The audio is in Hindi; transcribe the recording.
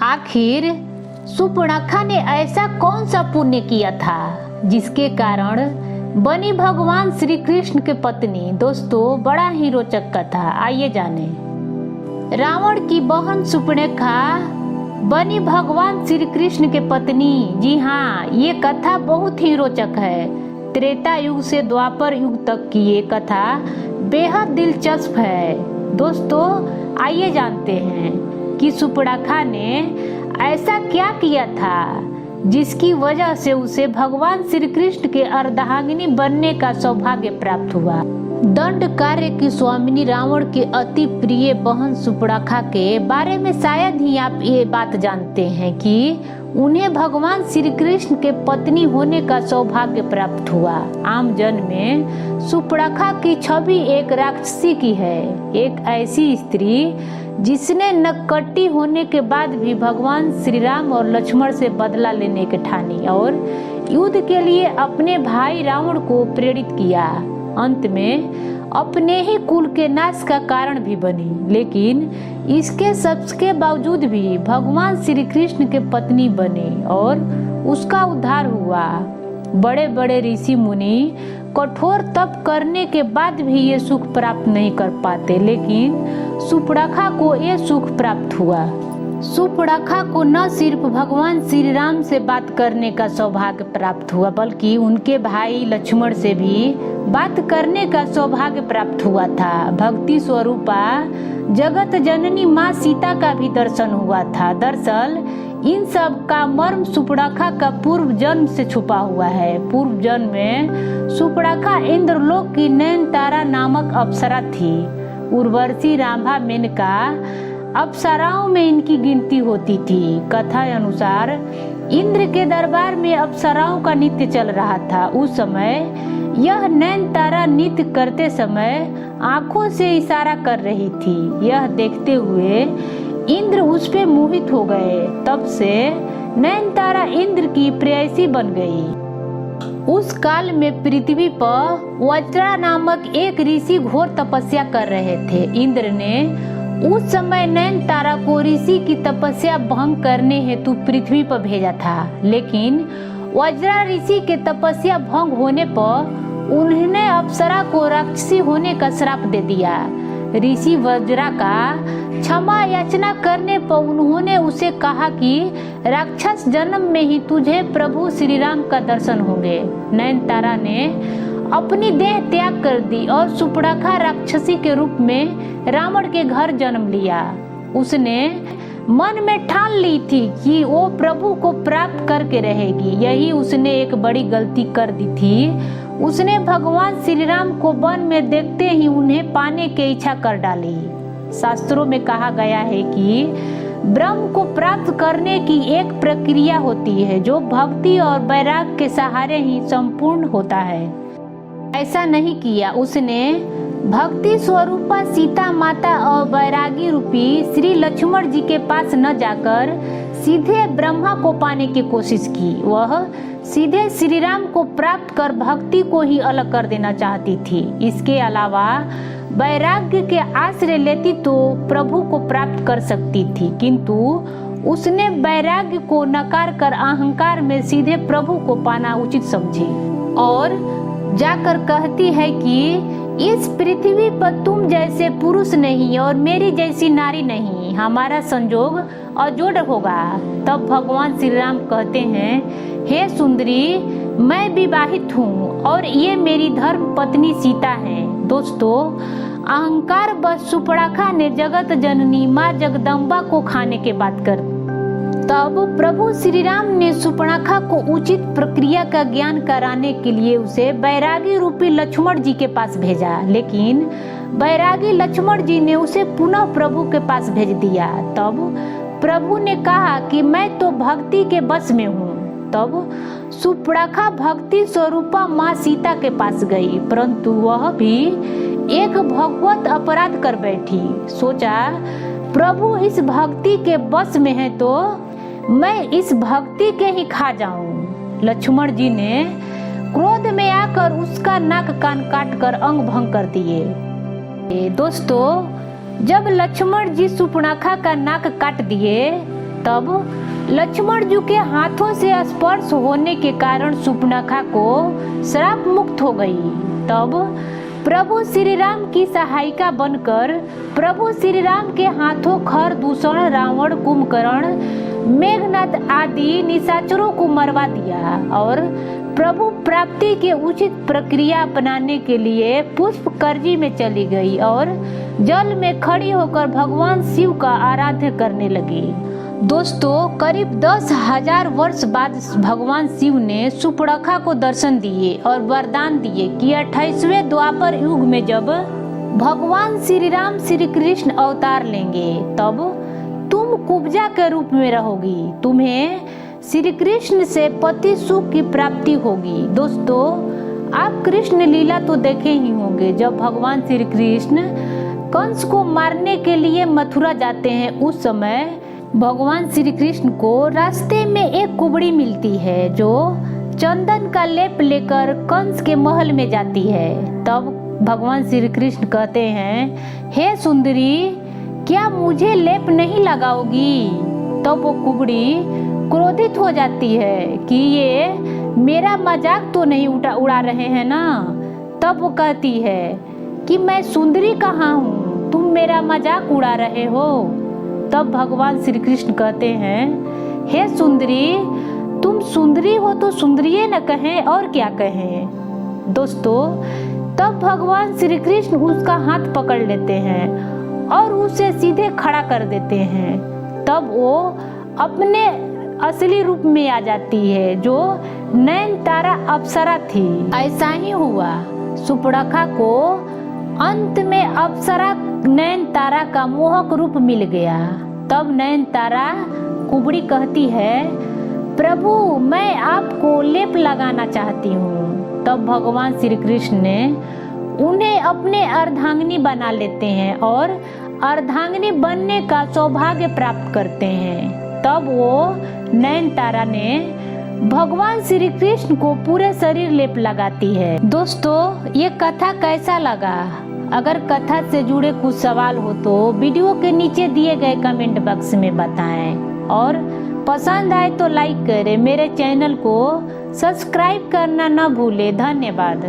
आखिर सुपर्णखा ने ऐसा कौन सा पुण्य किया था जिसके कारण बनी भगवान श्री कृष्ण के पत्नी। दोस्तों, बड़ा ही रोचक कथा, आइए जाने। रावण की बहन सुपर्णखा बनी भगवान श्री कृष्ण के पत्नी। जी हाँ, ये कथा बहुत ही रोचक है। त्रेता युग से द्वापर युग तक की ये कथा बेहद दिलचस्प है। दोस्तों, आइए जानते हैं कि सुपर्णखा ने ऐसा क्या किया था जिसकी वजह से उसे भगवान श्री कृष्ण के अर्धांगिनी बनने का सौभाग्य प्राप्त हुआ। दंड कार्य की स्वामिनी रावण के अति प्रिय बहन सुपर्णखा के बारे में शायद ही आप ये बात जानते हैं कि उन्हें भगवान श्री कृष्ण के पत्नी होने का सौभाग्य प्राप्त हुआ। आम जन में सुपर्णखा की छवि एक राक्षसी की है, एक ऐसी स्त्री जिसने नक्कटी होने के बाद भी भगवान श्री राम और लक्ष्मण से बदला लेने की ठानी और युद्ध के लिए अपने भाई रावण को प्रेरित किया। अंत में अपने ही कुल के नाश का कारण भी बनी, लेकिन इसके सबके बावजूद भी भगवान श्री कृष्ण के पत्नी बनी और उसका उद्धार हुआ। बड़े बड़े ऋषि मुनि कठोर तप करने के बाद भी ये सुख प्राप्त नहीं कर पाते, लेकिन सुपर्णखा को ये सुख प्राप्त हुआ। सुपर्णखा को न सिर्फ भगवान श्री राम से बात करने का सौभाग्य प्राप्त हुआ, बल्कि उनके भाई लक्ष्मण से भी बात करने का सौभाग्य प्राप्त हुआ था। भक्ति स्वरूपा जगत जननी माँ सीता का भी दर्शन हुआ था। दरअसल इन सब का मर्म सुपर्णखा का पूर्व जन्म से छुपा हुआ है। पूर्व जन्म में सुपर्णखा इंद्रलोक की नयनतारा नामक अप्सरा थी। उर्वशी, रांभा, मेनका अप्सराओं में इनकी गिनती होती थी। कथा अनुसार इंद्र के दरबार में अप्सराओं का नृत्य चल रहा था। उस समय यह नयनतारा नृत्य करते समय आंखों से इशारा कर रही थी। यह देखते हुए इंद्र उस पे मोहित हो गए। तब से नयनतारा इंद्र की प्रेयसी बन गई। उस काल में पृथ्वी पर वज्रा नामक एक ऋषि घोर तपस्या कर रहे थे। इंद्र ने उस समय नयनतारा को ऋषि की तपस्या भंग करने हेतु पृथ्वी पर भेजा था, लेकिन वज्रा ऋषि के तपस्या भंग होने पर उन्होंने अप्सरा को राक्षसी होने का श्राप दे दिया। ऋषि वज्रा का क्षमा याचना करने पर उन्होंने उसे कहा कि राक्षस जन्म में ही तुझे प्रभु श्री राम का दर्शन होंगे। नयनतारा ने अपनी देह त्याग कर दी और सुपर्णखा राक्षसी के रूप में रावण के घर जन्म लिया। उसने मन में ठान ली थी कि वो प्रभु को प्राप्त करके रहेगी। यही उसने एक बड़ी गलती कर दी थी। उसने भगवान श्री राम को वन में देखते ही उन्हें पाने की इच्छा कर डाली। शास्त्रों में कहा गया है कि ब्रह्म को प्राप्त करने की एक प्रक्रिया होती है जो भक्ति और वैराग्य के सहारे ही संपूर्ण होता है। ऐसा नहीं किया। उसने भक्ति स्वरूपा सीता माता और वैरागी रूपी श्री लक्ष्मण जी के पास न जाकर सीधे ब्रह्मा को पाने की कोशिश की। वह सीधे श्री राम को प्राप्त कर भक्ति को ही अलग कर देना चाहती थी। इसके अलावा वैराग्य के आश्रय लेती तो प्रभु को प्राप्त कर सकती थी, किंतु उसने वैराग्य को नकार कर अहंकार में सीधे प्रभु को पाना उचित समझी और जाकर कहती है कि इस पृथ्वी पर तुम जैसे पुरुष नहीं और मेरी जैसी नारी नहीं, हमारा संजोग अजोड़ होगा। तब भगवान श्री राम कहते हैं, हे सुंदरी, मैं विवाहित हूँ और ये मेरी धर्म पत्नी सीता है। दोस्तों, अहंकार बस सुपर्णखा ने जगत जननी माँ जगदम्बा को खाने के बात कर। तब प्रभु श्री राम ने सुपर्णखा को उचित प्रक्रिया का ज्ञान कराने के लिए उसे बैरागी रूपी लक्ष्मण जी के पास भेजा, लेकिन बैरागी लक्ष्मण जी ने उसे पुनः प्रभु के पास भेज दिया। तब प्रभु ने कहा कि मैं तो भक्ति के बस में हूँ। तब सुपर्णखा भक्ति स्वरूपा माँ सीता के पास गई, परंतु वह भी एक भगवत अपराध कर बैठी। सोचा, प्रभु इस भक्ति के बस में है तो मैं इस भक्ति के ही खा जाऊं। लक्ष्मण जी ने क्रोध में आकर उसका नाक कान काट कर अंग भंग कर दिए। दोस्तों, जब लक्ष्मण जी सुपर्णखा का नाक काट दिए तब लक्ष्मण जी के हाथों से स्पर्श होने के कारण शूर्पणखा को श्राप मुक्त हो गई। तब प्रभु श्री राम की सहायिका बनकर प्रभु श्री राम के हाथों खर दूषण, रावण, कुंभकर्ण, मेघनाथ आदि निशाचरों को मरवा दिया और प्रभु प्राप्ति के उचित प्रक्रिया अपनाने के लिए पुष्पकर्जी में चली गई और जल में खड़ी होकर भगवान शिव का आराध्य करने लगी। दोस्तों, करीब 10,000 वर्ष बाद भगवान शिव ने शूर्पणखा को दर्शन दिए और वरदान दिए कि 28वें द्वापर युग में जब भगवान श्री राम श्री कृष्ण अवतार लेंगे तब तुम कुब्जा के रूप में रहोगी, तुम्हें श्री कृष्ण से पति सुख की प्राप्ति होगी। दोस्तों, आप कृष्ण लीला तो देखे ही होंगे। जब भगवान श्री कृष्ण कंस को मारने के लिए मथुरा जाते हैं, उस समय भगवान श्री कृष्ण को रास्ते में एक कुबड़ी मिलती है जो चंदन का लेप लेकर कंस के महल में जाती है। तब भगवान श्री कृष्ण कहते हैं, हे सुंदरी, क्या मुझे लेप नहीं लगाओगी? तब वो कुबड़ी क्रोधित हो जाती है कि ये मेरा मजाक तो नहीं उड़ा रहे हैं ना। तब वो कहती है कि मैं सुंदरी कहाँ हूँ, तुम मेरा मजाक उड़ा रहे हो। तब भगवान श्री कृष्ण कहते हैं, हे सुंदरी, तुम सुंदरी हो तो सुंदरिये न कहें और क्या कहें। दोस्तों, तब भगवान श्री कृष्ण उसका हाथ पकड़ लेते हैं और उसे सीधे खड़ा कर देते हैं। तब वो अपने असली रूप में आ जाती है जो नयनतारा अप्सरा थी। ऐसा ही हुआ, शूर्पणखा को अंत में अप्सरा नयनतारा का मोहक रूप मिल गया। तब नयनतारा कुबड़ी कहती है, प्रभु, मैं आपको लेप लगाना चाहती हूँ। तब भगवान श्री कृष्ण ने उन्हें अपने अर्धांगिनी बना लेते हैं और अर्धांगिनी बनने का सौभाग्य प्राप्त करते हैं। तब वो नयनतारा ने भगवान श्री कृष्ण को पूरे शरीर लेप लगाती है। दोस्तों, ये कथा कैसा लगा? अगर कथा से जुड़े कुछ सवाल हो तो वीडियो के नीचे दिए गए कमेंट बॉक्स में बताएं और पसंद आए तो लाइक करें। मेरे चैनल को सब्सक्राइब करना न भूलें। धन्यवाद।